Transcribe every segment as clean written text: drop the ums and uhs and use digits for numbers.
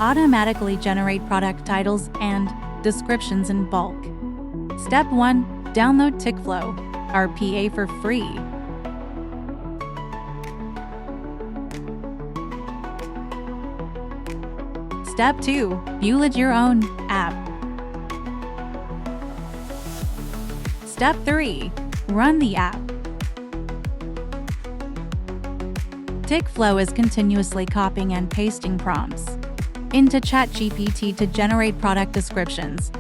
automatically generate product titles and descriptions in bulk. Step 1. Download Tikflow RPA for free. Step 2. Build your own app. Step 3. Run the app. Tikflow is continuously copying and pasting prompts into ChatGPT to generate product descriptions.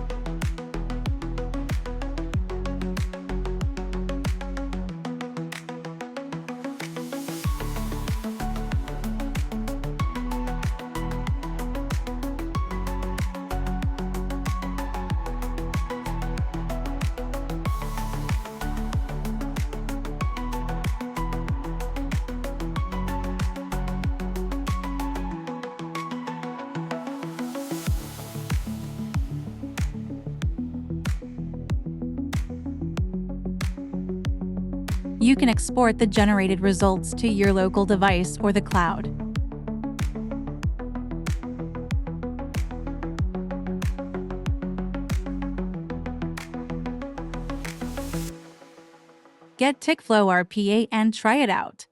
You can export the generated results to your local device or the cloud. Get Tikflow RPA and try it out.